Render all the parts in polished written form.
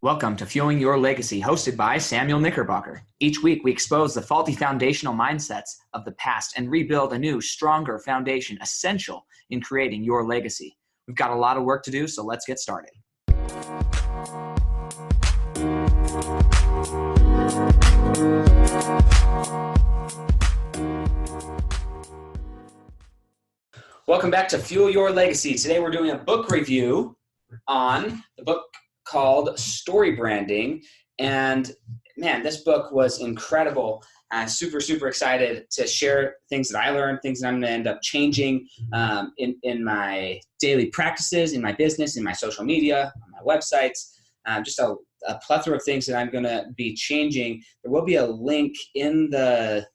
Welcome to Fueling Your Legacy, hosted by Samuel Knickerbocker. Each week, we expose the faulty foundational mindsets of the past and rebuild a new, stronger foundation essential in creating your legacy. We've got a lot of work to do, so let's get started. Welcome back to Fuel Your Legacy. Today, we're doing a book review on the book called StoryBranding. And man, this book was incredible. Super excited to share things that I learned, things that I'm going to end up changing in my daily practices, in my business, in my social media, on my websites, just a plethora of things that I'm going to be changing. There will be a link in the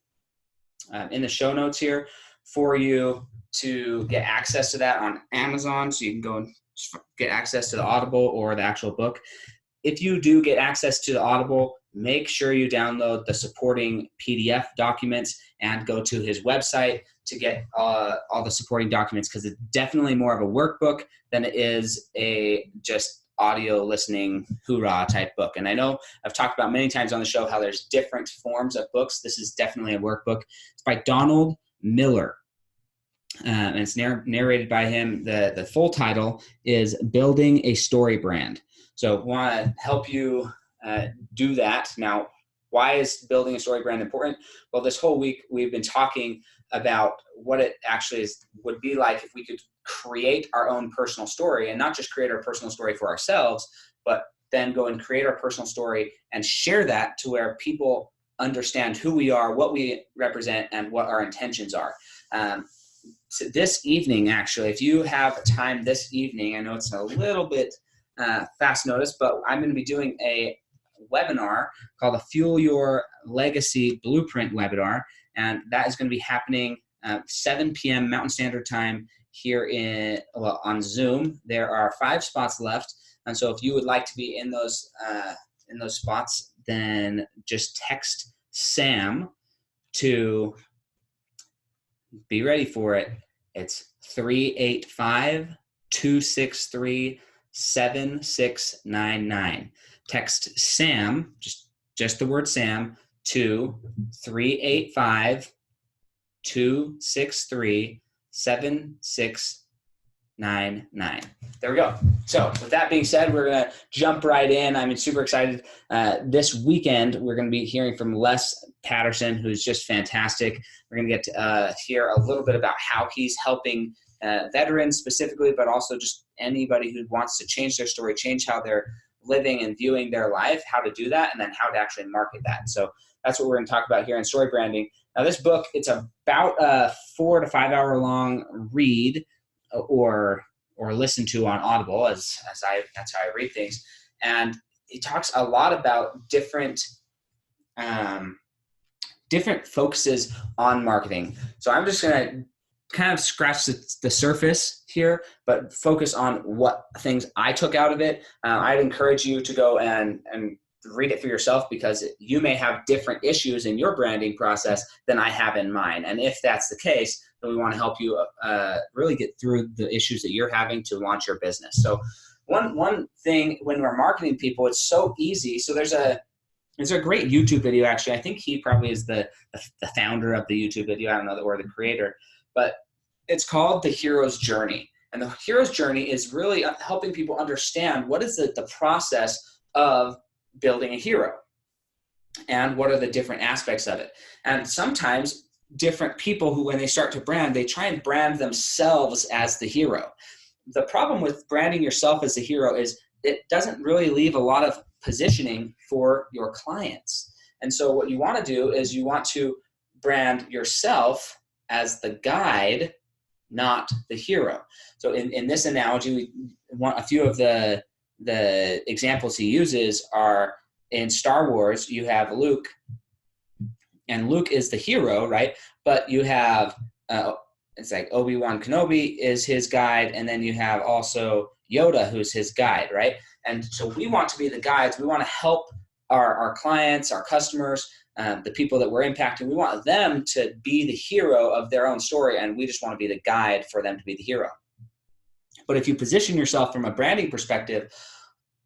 show notes here for you to get access to that on Amazon, so you can go and get access to the Audible or the actual book. If you do get access to the Audible, make sure you download the supporting PDF documents and go to his website to get all the supporting documents, because it's definitely more of a workbook than it is a just audio listening hoorah type book. And I know I've talked about many times on the show how there's different forms of books. This is definitely a workbook. It's by Donald Miller. And it's narrated by him. The full title is Building a Story Brand. So I want to help you do that. Now, why is building a story brand important? Well, this whole week we've been talking about what it actually would be like if we could create our own personal story, and not just create our personal story for ourselves, but then go and create our personal story and share that to where people understand who we are, what we represent, and what our intentions are. So this evening, actually, if you have time this evening, I know it's a little bit fast notice, but I'm going to be doing a webinar called the Fuel Your Legacy Blueprint webinar, and that is going to be happening 7 p.m. Mountain Standard Time here on Zoom. There are 5 spots left, and so if you would like to be in those spots, then just text Sam to be ready for it. It's 385-263-7699. Text Sam, just the word Sam, to 385-263-7699. There we go. So with that being said, we're going to jump right in. I'm super excited. This weekend, we're going to be hearing from Les Patterson, who's just fantastic. We're going to get to hear a little bit about how he's helping veterans specifically, but also just anybody who wants to change their story, change how they're living and viewing their life, how to do that, and then how to actually market that. So that's what we're going to talk about here in Story Branding. Now, this book, it's about a 4 to 5 hour long read or listen to on Audible, that's how I read things. And it talks a lot about different focuses on marketing. So I'm just going to kind of scratch the surface here, but focus on what things I took out of it. I'd encourage you to go and read it for yourself, because you may have different issues in your branding process than I have in mine. And if that's the case, then we want to help you really get through the issues that you're having to launch your business. So one thing when we're marketing people, it's so easy. So there's a great YouTube video, actually. I think he probably is the founder of the YouTube video. I don't know, or the creator, but it's called The Hero's Journey. And the Hero's Journey is really helping people understand what is the process of building a hero and what are the different aspects of it. And sometimes different people who, when they start to brand, they try and brand themselves as the hero. The problem with branding yourself as the hero is it doesn't really leave a lot of positioning for your clients. And so what you want to do is you want to brand yourself as the guide, not the hero. So in this analogy, a few of the examples he uses are in Star Wars. You have Luke, and Luke is the hero, right? But you have it's like Obi-Wan Kenobi is his guide, and then you have also Yoda, who's his guide, right? And so we want to be the guides. We want to help our clients, our customers, the people that we're impacting. We want them to be the hero of their own story, and we just want to be the guide for them to be the hero. But if you position yourself from a branding perspective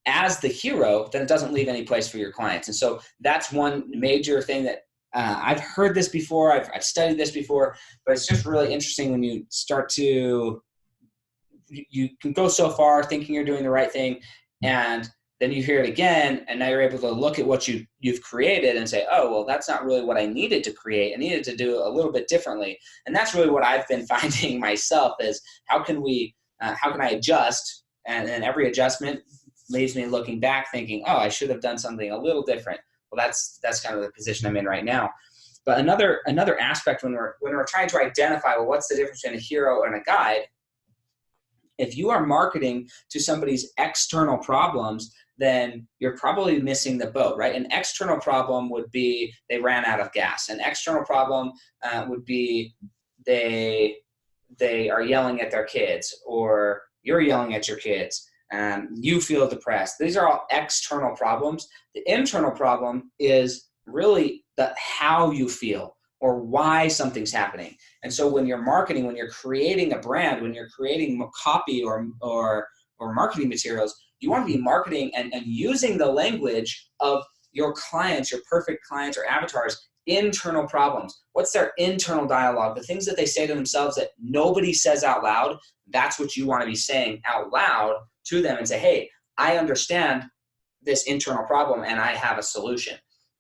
as the hero, then it doesn't leave any place for your clients. And so that's one major thing that I've heard this before. I've studied this before, but it's just really interesting when you start to, you can go so far thinking you're doing the right thing, and then you hear it again, and now you're able to look at what you've created and say, oh, well, that's not really what I needed to create. I needed to do a little bit differently. And that's really what I've been finding myself is how can I adjust? And every adjustment leaves me looking back thinking, oh, I should have done something a little different. Well, that's kind of the position I'm in right now. But another aspect when we're trying to identify, well, what's the difference between a hero and a guide? If you are marketing to somebody's external problems, then you're probably missing the boat, right? An external problem would be they ran out of gas. An external problem would be they are yelling at their kids, or you're yelling at your kids. You feel depressed. These are all external problems. The internal problem is really how you feel or why something's happening. And so when you're marketing, when you're creating a brand, when you're creating copy or marketing materials, you want to be marketing and using the language of your clients, your perfect clients or avatars, internal problems. What's their internal dialogue? The things that they say to themselves that nobody says out loud, that's what you want to be saying out loud to them and say, hey, I understand this internal problem and I have a solution.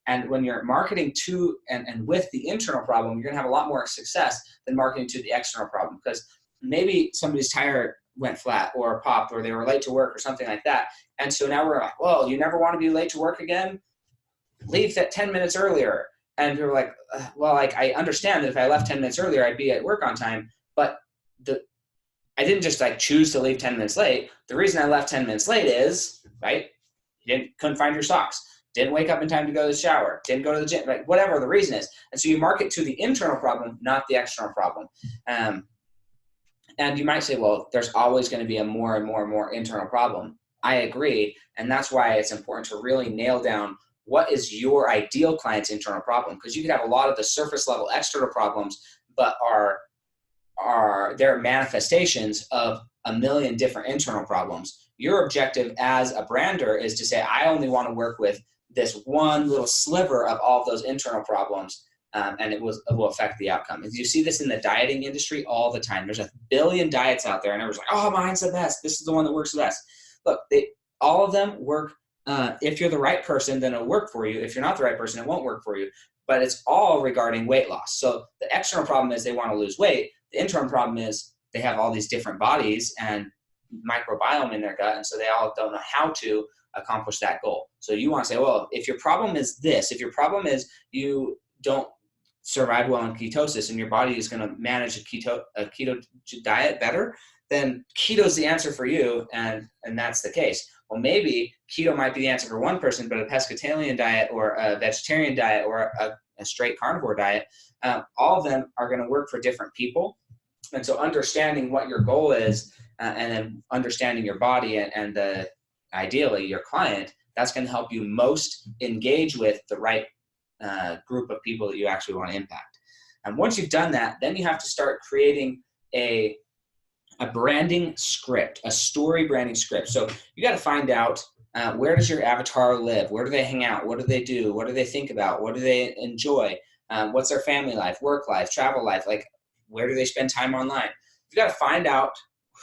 And when you're marketing to and with the internal problem, you're going to have a lot more success than marketing to the external problem, because maybe somebody's tire went flat or popped or they were late to work or something like that. And so now we're like, well, you never want to be late to work again? Leave that 10 minutes earlier. And we were like, well, like I understand that if I left 10 minutes earlier, I'd be at work on time. But I didn't just like choose to leave 10 minutes late. The reason I left 10 minutes late is, right, you couldn't find your socks. Didn't wake up in time to go to the shower, didn't go to the gym, like whatever the reason is. And so you market to the internal problem, not the external problem. And you might say, well, there's always going to be a more and more and more internal problem. I agree. And that's why it's important to really nail down what is your ideal client's internal problem. Because you could have a lot of the surface level external problems, but they're manifestations of a million different internal problems. Your objective as a brander is to say, I only want to work with this one little sliver of all of those internal problems, and it will affect the outcome. And you see this in the dieting industry all the time. There's 1 billion diets out there, and everyone's like, oh, mine's the best. This is the one that works the best. Look, all of them work. If you're the right person, then it'll work for you. If you're not the right person, it won't work for you. But it's all regarding weight loss. So the external problem is they want to lose weight. The internal problem is they have all these different bodies and microbiome in their gut, and so they all don't know how to accomplish that goal. So you want to say, well, if your problem is this, if your problem is you don't survive well on ketosis and your body is going to manage a keto diet better, then keto is the answer for you, and that's the case. Well, maybe keto might be the answer for one person, but a pescatarian diet or a vegetarian diet or a straight carnivore diet, all of them are going to work for different people. And so understanding what your goal is and then understanding your body and ideally your client, that's going to help you most engage with the right group of people that you actually want to impact. And once you've done that, then you have to start creating a branding script, a story branding script. So you got to find out where does your avatar live? Where do they hang out? What do they do? What do they think about? What do they enjoy? What's their family life, work life, travel life? Like, where do they spend time online? You got to find out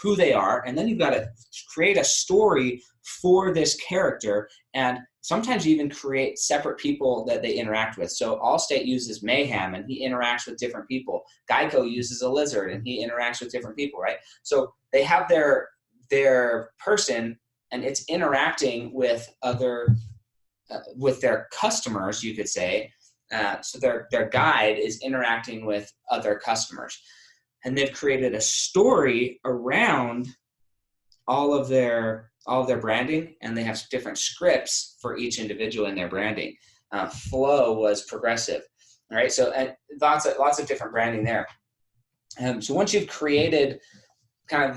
who they are, and then you've got to create a story for this character, and sometimes you even create separate people that they interact with. So Allstate uses Mayhem, and he interacts with different people. Geico uses a lizard, and he interacts with different people, right? So they have their person, and it's interacting with with their customers, you could say. So their guide is interacting with other customers. And they've created a story around all of their branding, and they have different scripts for each individual in their branding. Flow was progressive, all right? So and lots of different branding there. So once you've created kind of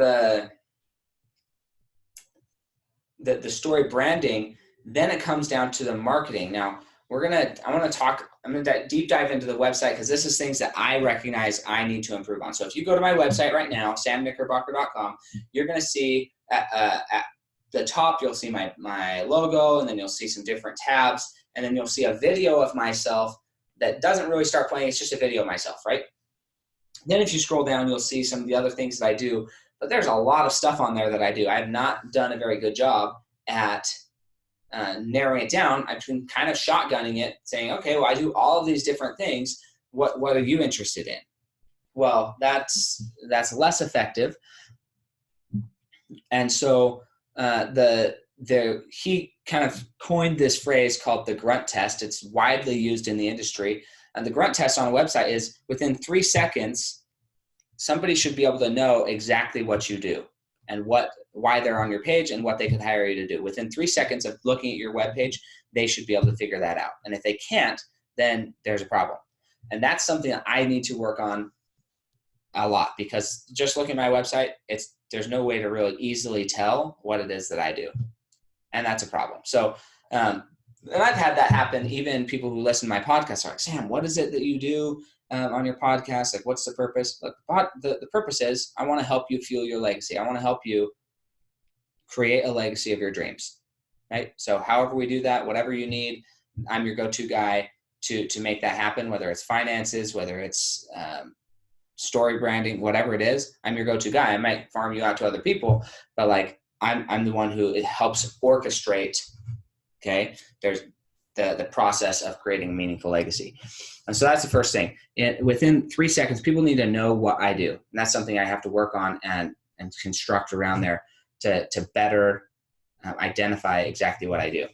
the story branding, then it comes down to the marketing. Now I'm going to deep dive into the website, because this is things that I recognize I need to improve on. So if you go to my website right now, samknickerbocker.com, you're going to see the top, you'll see my logo, and then you'll see some different tabs, and then you'll see a video of myself that doesn't really start playing. It's just a video of myself, right? Then if you scroll down, you'll see some of the other things that I do, but there's a lot of stuff on there that I do. I have not done a very good job at narrowing it down. I've been kind of shotgunning it, saying, okay, well, I do all of these different things. What are you interested in? Well, that's less effective. And so he kind of coined this phrase called the grunt test. It's widely used in the industry. And the grunt test on a website is within 3 seconds, somebody should be able to know exactly what you do and why they're on your page and what they could hire you to do. Within 3 seconds of looking at your web page, they should be able to figure that out. And if they can't, then there's a problem. And that's something that I need to work on a lot, because just looking at my website, there's no way to really easily tell what it is that I do. And that's a problem. So, and I've had that happen. Even people who listen to my podcast are like, Sam, what is it that you do on your podcast? Like, what's the purpose? Look, the purpose is I want to help you fuel your legacy. I want to help you create a legacy of your dreams, right? So however we do that, whatever you need, I'm your go-to guy to make that happen, whether it's finances, whether it's story branding, whatever it is, I'm your go-to guy. I might farm you out to other people, but like I'm the one who it helps orchestrate. Okay, there's the process of creating a meaningful legacy. And so that's the first thing. Within 3 seconds, people need to know what I do. And that's something I have to work on and construct around there to better identify exactly what I do.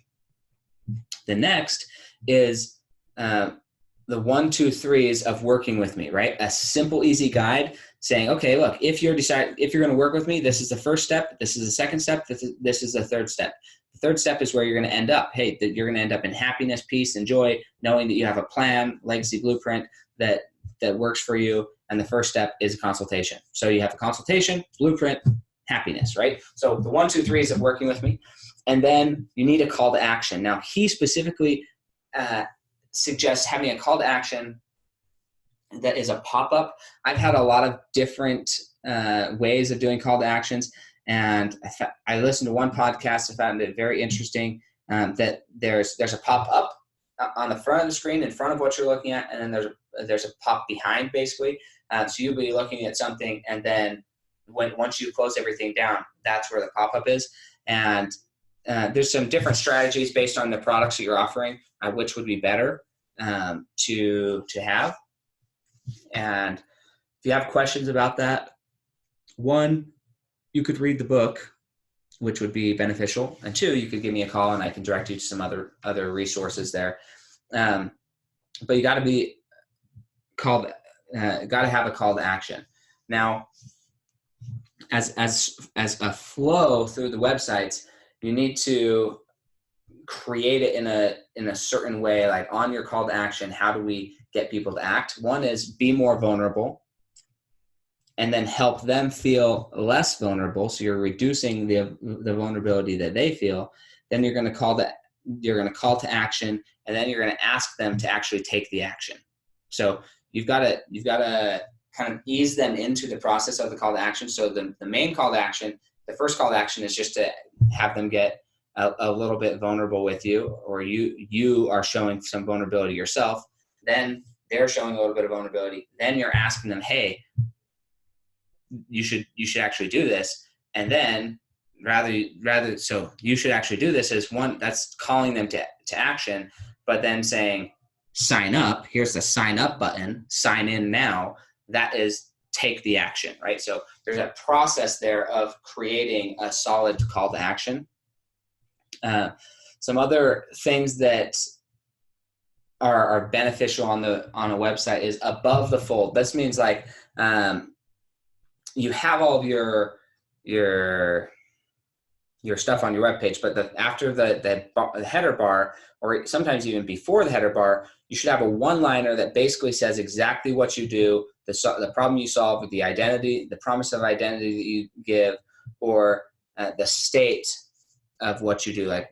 The next is the 1, 2, 3s of working with me, right? A simple, easy guide saying, okay, look, if you're going to work with me, this is the first step. This is the second step. This is the third step. The third step is where you're going to end up. Hey, that you're going to end up in happiness, peace, and joy, knowing that you have a plan, legacy blueprint that works for you. And the first step is a consultation. So you have a consultation, blueprint, happiness, right? So the 1, 2, 3s of working with me. And then you need a call to action. Now, he specifically suggests having a call to action that is a pop-up. I've had a lot of different ways of doing call to actions. And I listened to one podcast. I found it very interesting that there's a pop-up on the front of the screen in front of what you're looking at, and then there's a pop behind, basically. So you'll be looking at something, and then once you close everything down, that's where the pop-up is. And there's some different strategies based on the products that you're offering, which would be better to have. And if you have questions about that, 1, you could read the book, which would be beneficial. And 2, you could give me a call and I can direct you to some other resources there. But you got to be got to have a call to action. Now, as a flow through the websites, you need to create it in a certain way, like on your call to action. How do we get people to act? 1 is be more vulnerable, and then help them feel less vulnerable. So you're reducing the vulnerability that they feel. Then you're going to call to action, and then you're going to ask them to actually take the action. So you've got to kind of ease them into the process of the call to action. So the main call to action, the first call to action is just to have them get a little bit vulnerable with you, or you are showing some vulnerability yourself. Then they're showing a little bit of vulnerability. Then you're asking them, hey, you should actually do this. And then rather so you should actually do this as one, that's calling them to action, but then saying, sign up, here's the sign up button, sign in now. That is take the action, right? So there's a process there of creating a solid call to action. Some other things that are beneficial on a website is above the fold. This means like, you have all of your stuff on your webpage, but after the header bar, or sometimes even before the header bar, you should have a one-liner that basically says exactly what you do, the problem you solve, with the identity, the promise of identity that you give, or the state of what you do, like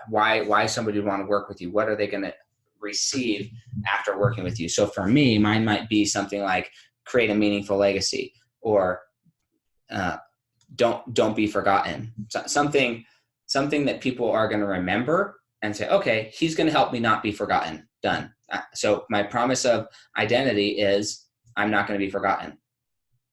why somebody would want to work with you, what are they going to receive after working with you. So for me, mine might be something like create a meaningful legacy, or don't be forgotten. Something something that people are going to remember and say, okay, he's going to help me not be forgotten. Done. So my promise of identity is I'm not going to be forgotten.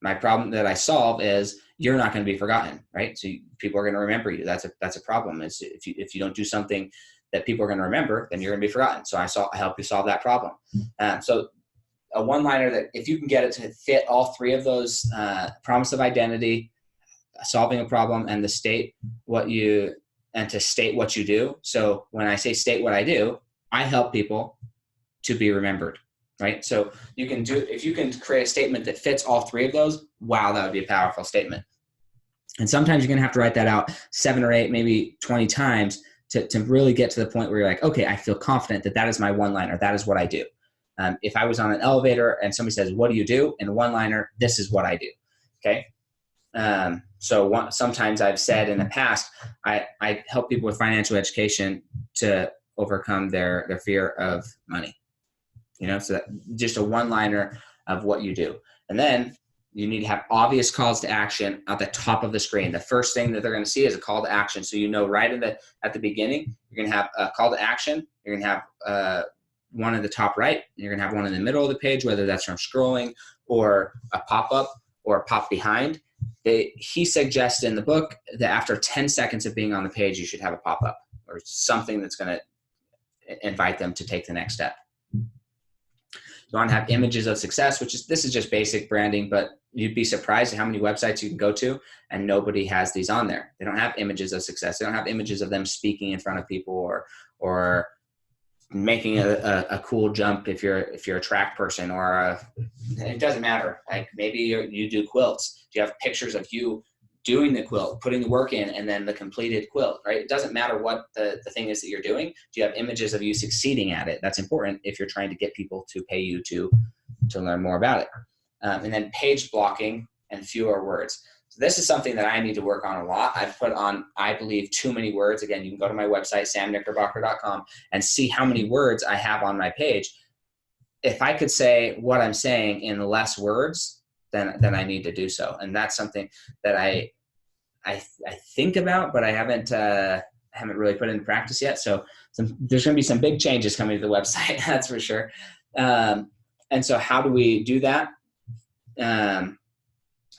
My problem that I solve is you're not going to be forgotten, right? So people are going to remember you. That's a problem. Is if you don't do something that people are going to remember, then you're going to be forgotten. So I help you solve that problem. So a one-liner that if you can get it to fit all three of those, promise of identity, solving a problem, and to state what you do. So when I say state what I do, I help people to be remembered, right? So if you can create a statement that fits all three of those, wow, that would be a powerful statement. And sometimes you're going to have to write that out 7 or 8, maybe 20 times to really get to the point where you're like, okay, I feel confident that is my one-liner. That is what I do. If I was on an elevator and somebody says, what do you do? In a one-liner, this is what I do. Okay. Sometimes I've said in the past, I help people with financial education to overcome their fear of money. So that just a one-liner of what you do. And then you need to have obvious calls to action at the top of the screen. The first thing that they're going to see is a call to action. So right at the beginning, you're going to have a call to action. You're going to have one at the top right. You're going to have one in the middle of the page, whether that's from scrolling or a pop-up or a pop behind. He suggests in the book that after 10 seconds of being on the page, you should have a pop-up or something that's going to invite them to take the next step. You want to have images of success, this is just basic branding, but you'd be surprised at how many websites you can go to and nobody has these on there. They don't have images of success. They don't have images of them speaking in front of people or making a cool jump if you're a track person it doesn't matter. Like maybe you do quilts. Do you have pictures of you doing the quilt, putting the work in, and then the completed quilt, right? It doesn't matter what the thing is that you're doing. Do you have images of you succeeding at it? That's important if you're trying to get people to pay you to learn more about it. And then page blocking and fewer words. So this is something that I need to work on a lot. I've put on, I believe, too many words. Again, you can go to my website, samknickerbocker.com, and see how many words I have on my page. If I could say what I'm saying in less words, then I need to do so. And that's something that I think about, but I haven't really put into practice yet. So there's going to be some big changes coming to the website, that's for sure. And so how do we do that?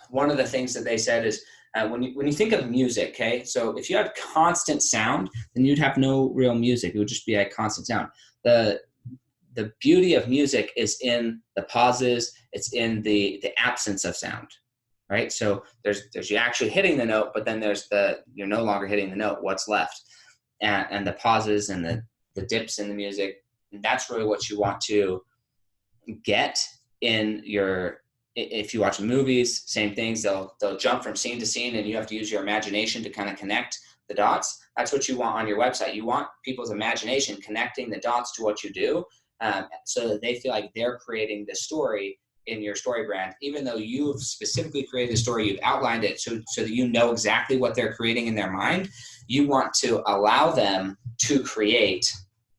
One of the things that they said is when you think of music, okay, so if you had constant sound, then you'd have no real music. It would just be a constant sound. The beauty of music is in the pauses. It's in the absence of sound, right? So there's you actually hitting the note, but then there's you're no longer hitting the note. What's left? And the pauses and the dips in the music. And that's really what you want to get in your. If you watch movies, same things. They'll jump from scene to scene, and you have to use your imagination to kind of connect the dots. That's what you want on your website. You want people's imagination connecting the dots to what you do. So that they feel like they're creating the story in your story brand, even though you've specifically created the story, you've outlined it so that you know exactly what they're creating in their mind. You want to allow them to create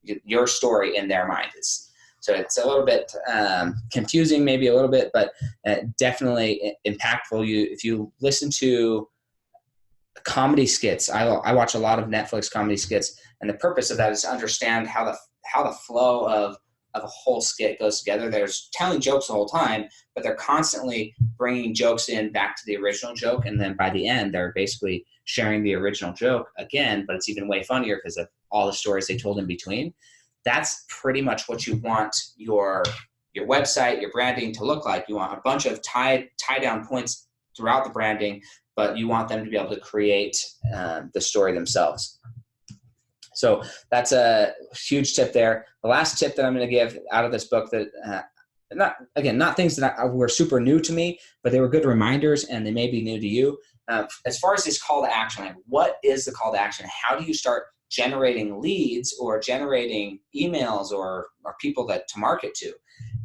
your story in their mind. So it's a little bit confusing, maybe a little bit, but definitely impactful. If you listen to comedy skits, I watch a lot of Netflix comedy skits, and the purpose of that is to understand how the flow of a whole skit goes together. They're telling jokes the whole time, but they're constantly bringing jokes in back to the original joke. And then by the end, they're basically sharing the original joke again, but it's even way funnier because of all the stories they told in between. That's pretty much what you want your website, your branding to look like. You want a bunch of tie down points throughout the branding, but you want them to be able to create the story themselves. So that's a huge tip there. The last tip that I'm going to give out of this book that, not things that were super new to me, but they were good reminders and they may be new to you. As far as this call to action, like what is the call to action? How do you start generating leads or generating emails or people to market to?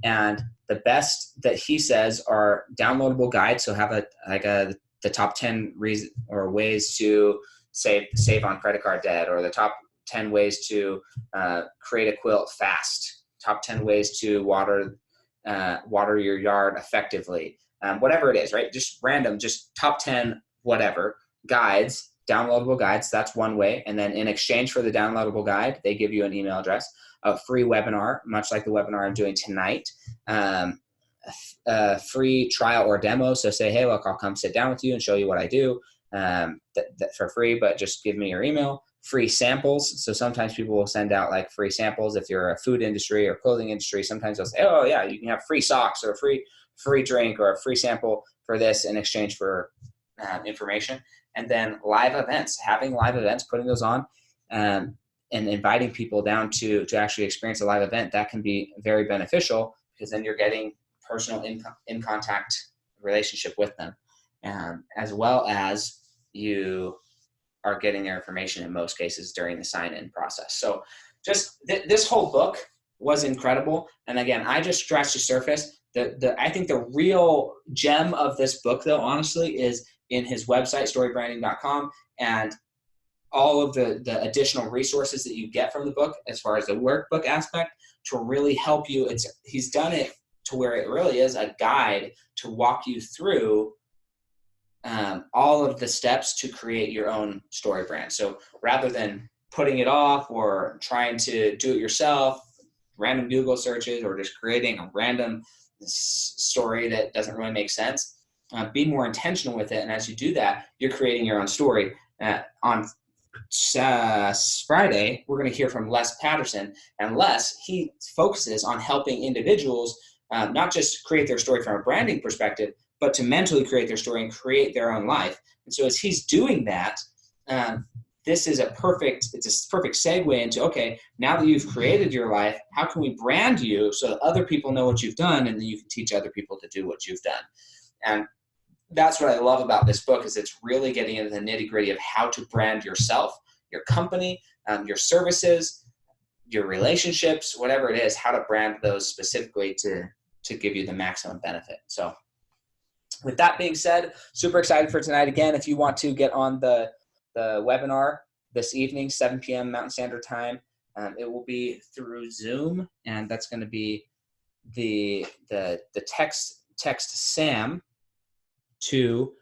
And the best that he says are downloadable guides. So have the top 10 reasons or ways to save on credit card debt, or the top 10 ways to create a quilt fast, top 10 ways to water your yard effectively, whatever it is, right? Just random, just top 10 whatever guides downloadable guides. That's one way. And then in exchange for the downloadable guide, they give you an email address, a free webinar, much like the webinar I'm doing tonight, a free trial or demo. So say, hey, look, I'll come sit down with you and show you what I do for free, but just give me your email. Free samples. So sometimes people will send out like free samples. If you're a food industry or clothing industry, sometimes they'll say, oh yeah, you can have free socks or a free drink or a free sample for this in exchange for information. And then live events, having live events, putting those on and inviting people down to actually experience a live event, that can be very beneficial because then you're getting personal in contact relationship with them, as well as you are getting their information in most cases during the sign-in process. So just this whole book was incredible. And again, I just scratched the surface. I think the real gem of this book, though, honestly, is in his website, storybranding.com, and all of the additional resources that you get from the book as far as the workbook aspect to really help you. He's done it to where it really is a guide to walk you through all of the steps to create your own story brand. So rather than putting it off or trying to do it yourself, random Google searches, or just creating a random story that doesn't really make sense, be more intentional with it. And as you do that, you're creating your own story. On Friday, we're going to hear from Les Patterson. And Les, he focuses on helping individuals not just create their story from a branding perspective, but to mentally create their story and create their own life. And so as he's doing that, this is a perfect segue into, okay, now that you've created your life, how can we brand you so that other people know what you've done and then you can teach other people to do what you've done? And that's what I love about this book, is it's really getting into the nitty-gritty of how to brand yourself, your company, your services, your relationships, whatever it is, how to brand those specifically to give you the maximum benefit. So with that being said, super excited for tonight. Again, if you want to get on the webinar this evening, 7 p.m. Mountain Standard Time, it will be through Zoom, and that's going to be the text SAM to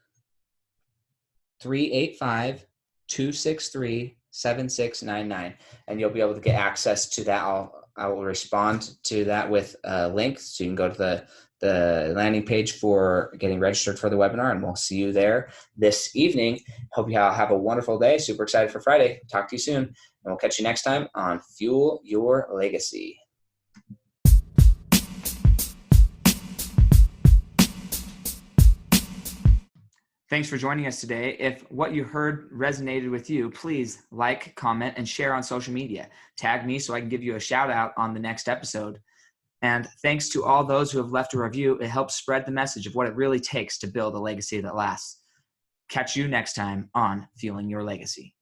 385-263-7699, and you'll be able to get access to that. I will respond to that with a link, so you can go to the landing page for getting registered for the webinar, and we'll see you there this evening. Hope you all have a wonderful day. Super excited for Friday. Talk to you soon, and we'll catch you next time on Fuel Your Legacy. Thanks for joining us today. If what you heard resonated with you, please like, comment, and share on social media. Tag me so I can give you a shout out on the next episode. And thanks to all those who have left a review. It helps spread the message of what it really takes to build a legacy that lasts. Catch you next time on Fueling Your Legacy.